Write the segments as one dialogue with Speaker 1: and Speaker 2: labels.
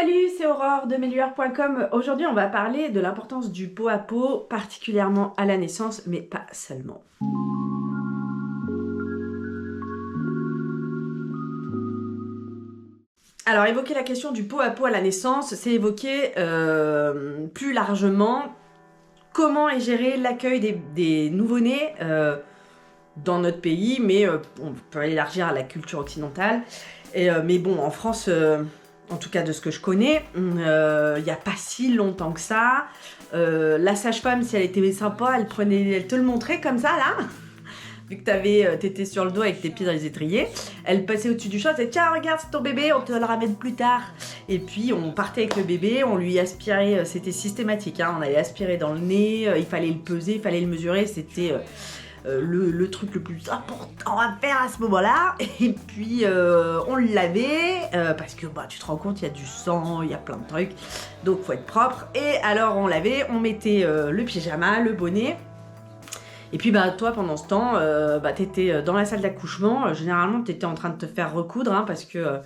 Speaker 1: Salut, c'est Aurore de Melueur.com. Aujourd'hui, on va parler de l'importance du pot à pot, particulièrement à la naissance, mais pas seulement. Alors, évoquer la question du pot à pot à la naissance, c'est évoquer plus largement comment est géré l'accueil des nouveau-nés dans notre pays, mais on peut élargir à la culture occidentale. Mais bon, en France... en tout cas de ce que je connais, il n'y a pas si longtemps que ça. La sage-femme, si elle était sympa, elle te le montrait comme ça, là. Vu que t'étais sur le dos avec tes pieds dans les étriers, elle passait au-dessus du chat, elle disait « Tiens, regarde, c'est ton bébé, on te le ramène plus tard. » Et puis, on partait avec le bébé, on lui aspirait, c'était systématique, hein, on allait aspirer dans le nez, il fallait le peser, il fallait le mesurer, c'était... le truc le plus important à faire à ce moment-là. Et puis on le lavait parce que bah, tu te rends compte, il y a du sang, il y a plein de trucs, donc faut être propre. Et alors on lavait, on mettait le pyjama, le bonnet. Et puis bah toi pendant ce temps, t'étais dans la salle d'accouchement. Généralement t'étais en train de te faire recoudre, hein, parce que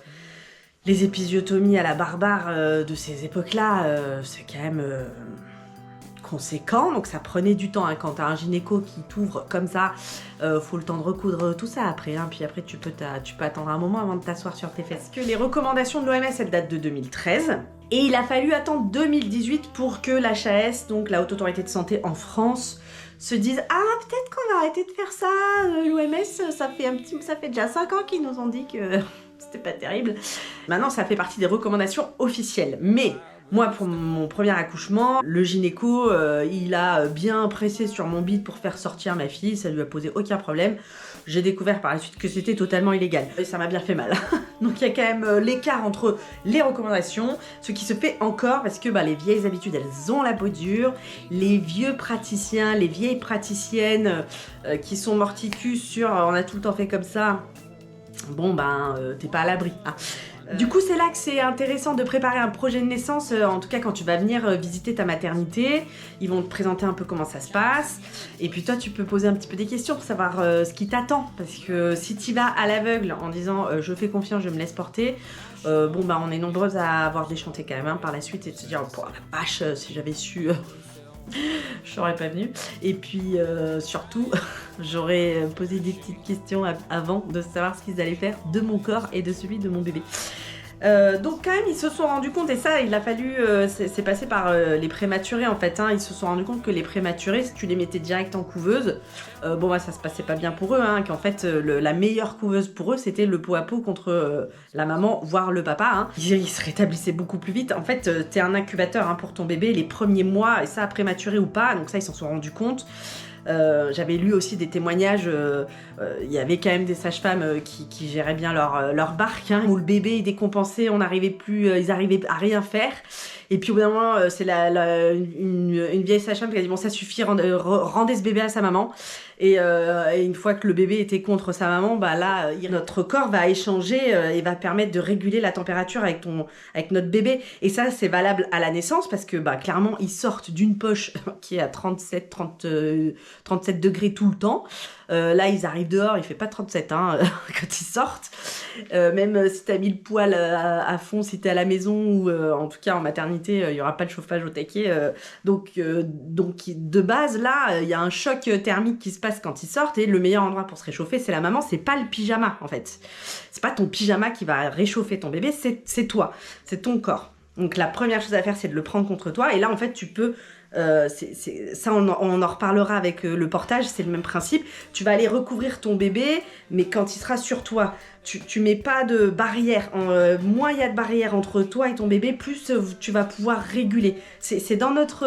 Speaker 1: les épisiotomies à la barbare de ces époques-là, c'est quand même... conséquent, donc ça prenait du temps, hein. Quand t'as un gynéco qui t'ouvre comme ça, faut le temps de recoudre tout ça après, hein. Puis après tu peux attendre un moment avant de t'asseoir sur tes fesses. Que les recommandations de l'OMS, elles datent de 2013 et il a fallu attendre 2018 pour que l'HAS, donc la Haute Autorité de Santé en France, se dise « Ah, peut-être qu'on va arrêter de faire ça, l'OMS, ça fait déjà 5 ans qu'ils nous ont dit que c'était pas terrible. » Maintenant, ça fait partie des recommandations officielles, mais... Moi, pour mon premier accouchement, le gynéco, il a bien pressé sur mon bide pour faire sortir ma fille, ça lui a posé aucun problème. J'ai découvert par la suite que c'était totalement illégal. Et ça m'a bien fait mal. Donc il y a quand même l'écart entre les recommandations, ce qui se fait encore parce que les vieilles habitudes, elles ont la peau dure. Les vieux praticiens, les vieilles praticiennes qui sont morticus sur « on a tout le temps fait comme ça », bon t'es pas à l'abri, hein. Du coup, c'est là que c'est intéressant de préparer un projet de naissance, en tout cas quand tu vas venir visiter ta maternité. Ils vont te présenter un peu comment ça se passe. Et puis toi, tu peux poser un petit peu des questions pour savoir ce qui t'attend. Parce que si tu vas à l'aveugle en disant « je fais confiance, je me laisse porter », on est nombreuses à avoir déchanté quand même, hein, par la suite et de se dire « oh la vache, si j'avais su... » je serais pas venue. Et puis surtout, j'aurais posé des petites questions avant de savoir ce qu'ils allaient faire de mon corps et de celui de mon bébé. Donc quand même ils se sont rendus compte, et ça il a fallu, c'est passé par les prématurés en fait, hein. Ils se sont rendus compte que les prématurés, si tu les mettais direct en couveuse, ça se passait pas bien pour eux, hein, qu'en fait la meilleure couveuse pour eux c'était le pot à pot contre la maman, voire le papa, hein. Ils se rétablissaient beaucoup plus vite. En fait t'es un incubateur, hein, pour ton bébé les premiers mois, et ça prématuré ou pas, donc ça ils s'en sont rendus compte. J'avais lu aussi des témoignages, il y avait quand même des sages-femmes qui géraient bien leur barque, hein, où le bébé est décompensé, on n'arrivait plus, ils arrivaient à rien faire. Et puis au bout d'un moment, c'est une vieille sage-femme qui a dit « bon ça suffit, rendez ce bébé à sa maman ». Et une fois que le bébé était contre sa maman, notre corps va échanger et va permettre de réguler la température avec notre bébé. Et ça, c'est valable à la naissance parce que clairement, ils sortent d'une poche qui est à 37 degrés tout le temps. Là, ils arrivent dehors, il fait pas 37 hein, quand ils sortent. Même si t'as mis le poêle à fond, si t'es à la maison ou en tout cas en maternité, il y aura pas de chauffage au taquet. Donc de base, là, il y a un choc thermique qui se passe quand ils sortent, et le meilleur endroit pour se réchauffer, c'est la maman, c'est pas le pyjama en fait. C'est pas ton pyjama qui va réchauffer ton bébé, c'est toi, c'est ton corps. Donc la première chose à faire, c'est de le prendre contre toi, et là en fait tu peux... ça on en reparlera avec le portage, c'est le même principe. Tu vas aller recouvrir ton bébé, mais quand il sera sur toi, tu mets pas de barrière. Moins il y a de barrière entre toi et ton bébé, plus tu vas pouvoir réguler. C'est dans notre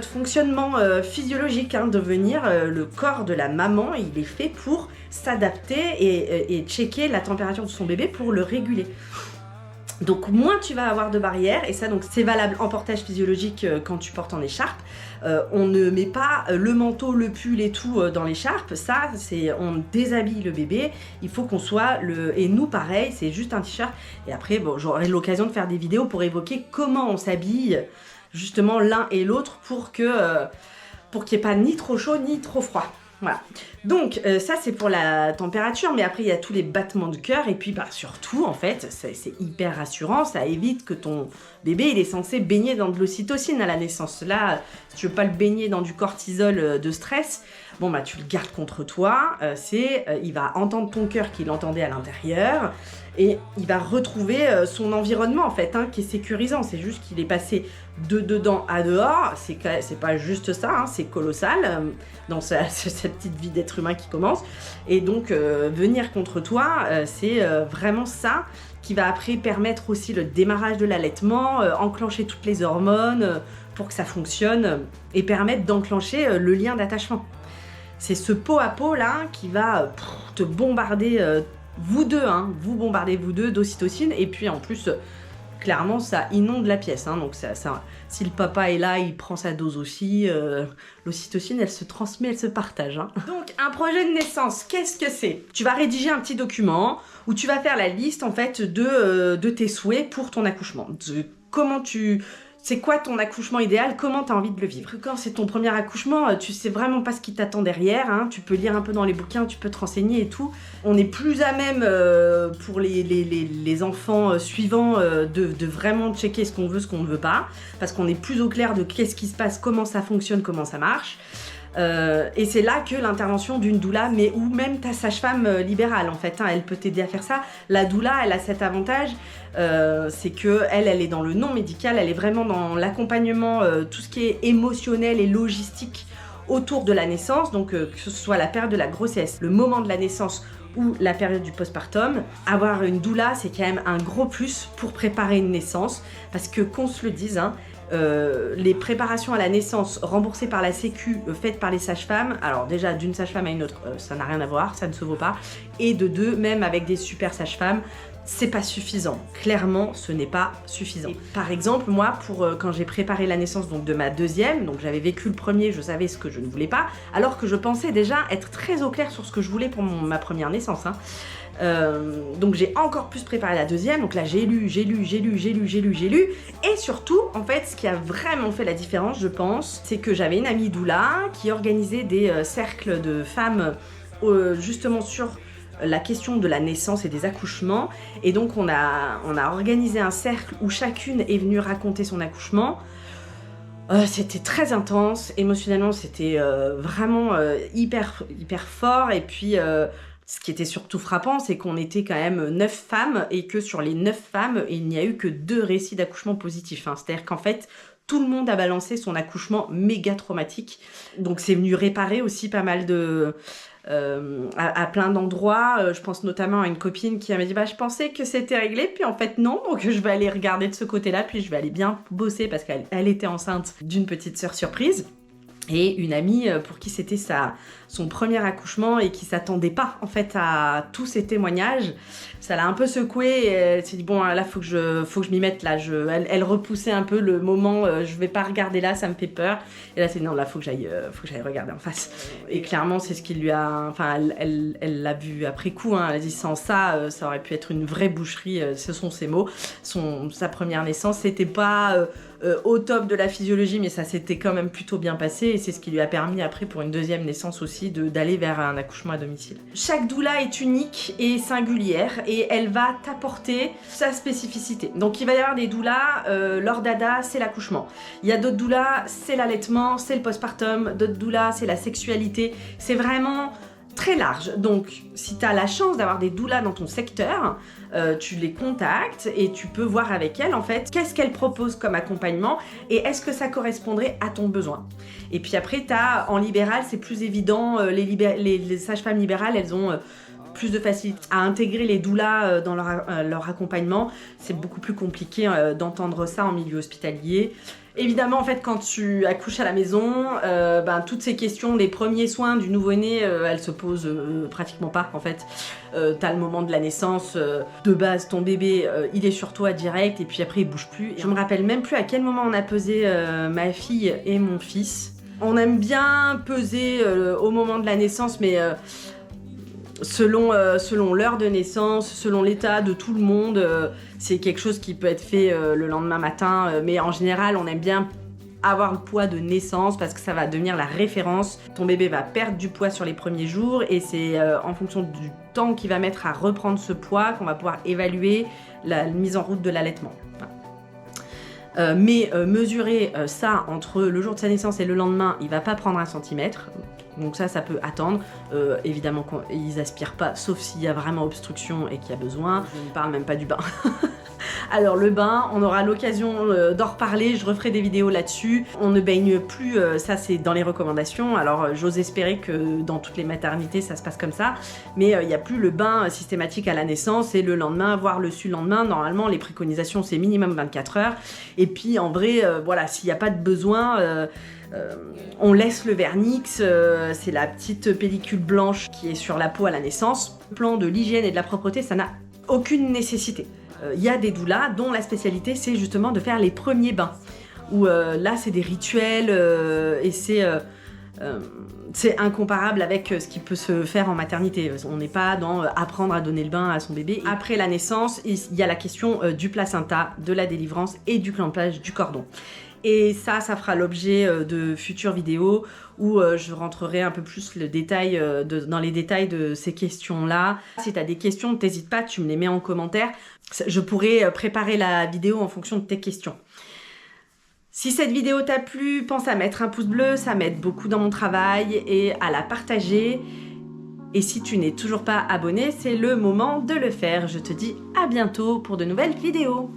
Speaker 1: fonctionnement physiologique, hein, de venir. Le corps de la maman, il est fait pour s'adapter et checker la température de son bébé pour le réguler. Donc moins tu vas avoir de barrières, et ça donc c'est valable en portage physiologique quand tu portes en écharpe. On ne met pas le manteau, le pull et tout dans l'écharpe, ça c'est on déshabille le bébé, il faut qu'on soit et nous pareil, c'est juste un t-shirt. Et après j'aurai l'occasion de faire des vidéos pour évoquer comment on s'habille justement l'un et l'autre pour qu'il n'y ait pas ni trop chaud ni trop froid. Voilà. Donc ça c'est pour la température, mais après il y a tous les battements du cœur et puis surtout en fait c'est hyper rassurant, ça évite que ton bébé il est censé baigner dans de l'ocytocine à la naissance. Là, si tu veux pas le baigner dans du cortisol de stress, bon tu le gardes contre toi, il va entendre ton cœur qu'il entendait à l'intérieur et il va retrouver son environnement en fait, qui est sécurisant. C'est juste qu'il est passé de dedans à dehors, c'est pas juste ça, c'est colossal dans cette petite vie d'être humain qui commence. Et donc venir contre toi, c'est vraiment ça qui va après permettre aussi le démarrage de l'allaitement, enclencher toutes les hormones pour que ça fonctionne et permettre d'enclencher le lien d'attachement. C'est ce pot à pot là qui va te bombarder vous deux d'ocytocine et puis en plus clairement ça inonde la pièce, donc ça, si le papa est là, il prend sa dose aussi, l'ocytocine elle se transmet, elle se partage. Donc un projet de naissance, qu'est-ce que c'est? Tu vas rédiger un petit document où tu vas faire la liste en fait de tes souhaits pour ton accouchement, c'est quoi ton accouchement idéal, comment tu as envie de le vivre. Quand c'est ton premier accouchement, tu sais vraiment pas ce qui t'attend derrière, tu peux lire un peu dans les bouquins, tu peux te renseigner et tout. On est plus à même pour les enfants suivants de vraiment checker ce qu'on veut, ce qu'on ne veut pas, parce qu'on est plus au clair de qu'est-ce qui se passe, comment ça fonctionne, comment ça marche. Et c'est là que l'intervention d'une doula, mais ou même ta sage-femme libérale en fait, elle peut t'aider à faire ça. La doula, elle a cet avantage, c'est que elle est dans le non médical, elle est vraiment dans l'accompagnement, tout ce qui est émotionnel et logistique autour de la naissance, donc que ce soit la période de la grossesse, le moment de la naissance ou la période du postpartum. Avoir une doula, c'est quand même un gros plus pour préparer une naissance, parce que qu'on se le dise, les préparations à la naissance remboursées par la Sécu, faites par les sages-femmes, alors déjà d'une sage-femme à une autre, ça n'a rien à voir, ça ne se vaut pas, et de deux, même avec des super sages-femmes, c'est pas suffisant. Clairement, ce n'est pas suffisant. Et par exemple, moi, quand j'ai préparé la naissance donc, de ma deuxième, donc j'avais vécu le premier, je savais ce que je ne voulais pas, alors que je pensais déjà être très au clair sur ce que je voulais pour ma première naissance. Donc j'ai encore plus préparé la deuxième, donc là j'ai lu, et surtout, en fait, ce qui a vraiment fait la différence, je pense, c'est que j'avais une amie doula qui organisait des cercles de femmes justement sur la question de la naissance et des accouchements, et donc on a organisé un cercle où chacune est venue raconter son accouchement. C'était très intense, émotionnellement c'était vraiment hyper fort, et puis ce qui était surtout frappant, c'est qu'on était quand même 9 femmes, et que sur les 9 femmes, il n'y a eu que 2 récits d'accouchement positifs. C'est-à-dire qu'en fait, tout le monde a balancé son accouchement méga traumatique. Donc c'est venu réparer aussi pas mal à plein d'endroits. Je pense notamment à une copine qui m'a dit je pensais que c'était réglé, puis en fait non, donc je vais aller regarder de ce côté-là, puis je vais aller bien bosser parce qu'elle était enceinte d'une petite sœur surprise. Et une amie pour qui c'était son premier accouchement et qui s'attendait pas en fait à tous ces témoignages. Ça l'a un peu secouée et elle s'est dit bon là faut que je m'y mette là. Elle repoussait un peu le moment, je vais pas regarder là, ça me fait peur. Et là c'est non, là faut que j'aille regarder en face. Et clairement c'est ce qui lui a, enfin elle l'a vu après coup, elle a dit sans ça aurait pu être une vraie boucherie. Ce sont ses mots. Sa première naissance c'était pas au top de la physiologie, mais ça s'était quand même plutôt bien passé, et c'est ce qui lui a permis après pour une deuxième naissance aussi d'aller vers un accouchement à domicile. Chaque doula est unique et singulière, et elle va t'apporter sa spécificité. Donc il va y avoir des doulas, leur dada c'est l'accouchement. Il y a d'autres doulas, c'est l'allaitement, c'est le postpartum, d'autres doulas c'est la sexualité, c'est vraiment très large. Donc si tu as la chance d'avoir des doulas dans ton secteur, tu les contactes et tu peux voir avec elles en fait qu'est-ce qu'elles proposent comme accompagnement et est-ce que ça correspondrait à ton besoin. Et puis après en libéral c'est plus évident, les sages-femmes libérales elles ont plus de facilité à intégrer les doulas dans leur accompagnement. C'est beaucoup plus compliqué d'entendre ça en milieu hospitalier. Évidemment, en fait, quand tu accouches à la maison, toutes ces questions, les premiers soins du nouveau-né, elles se posent pratiquement pas, en fait. T'as le moment de la naissance, de base, ton bébé, il est sur toi direct, et puis après, il bouge plus. Je me rappelle même plus à quel moment on a pesé ma fille et mon fils. On aime bien peser au moment de la naissance, mais selon l'heure de naissance, selon l'état de tout le monde, c'est quelque chose qui peut être fait le lendemain matin, mais en général on aime bien avoir le poids de naissance parce que ça va devenir la référence. Ton bébé va perdre du poids sur les premiers jours et c'est en fonction du temps qu'il va mettre à reprendre ce poids qu'on va pouvoir évaluer la mise en route de l'allaitement. Mesurer ça entre le jour de sa naissance et le lendemain, il va pas prendre 1 centimètre. Donc ça peut attendre. Évidemment, ils aspirent pas, sauf s'il y a vraiment obstruction et qu'il y a besoin. Je ne parle même pas du bain. Alors le bain, on aura l'occasion d'en reparler, je referai des vidéos là-dessus. On ne baigne plus, ça c'est dans les recommandations, alors j'ose espérer que dans toutes les maternités ça se passe comme ça, mais il n'y a plus le bain systématique à la naissance et le lendemain, voire le surlendemain. Normalement les préconisations c'est minimum 24 heures, et puis en vrai, voilà, s'il n'y a pas de besoin, on laisse le vernix, c'est la petite pellicule blanche qui est sur la peau à la naissance. Le plan de l'hygiène et de la propreté, ça n'a aucune nécessité. Il y a des doulas dont la spécialité c'est justement de faire les premiers bains, où là c'est des rituels et c'est incomparable avec ce qui peut se faire en maternité. On n'est pas dans apprendre à donner le bain à son bébé. Après la naissance, il y a la question du placenta, de la délivrance et du clampage du cordon. Et ça fera l'objet de futures vidéos où je rentrerai un peu plus dans les détails de ces questions-là. Si tu as des questions, n'hésite pas, tu me les mets en commentaire. Je pourrai préparer la vidéo en fonction de tes questions. Si cette vidéo t'a plu, pense à mettre un pouce bleu, ça m'aide beaucoup dans mon travail, et à la partager. Et si tu n'es toujours pas abonné, c'est le moment de le faire. Je te dis à bientôt pour de nouvelles vidéos.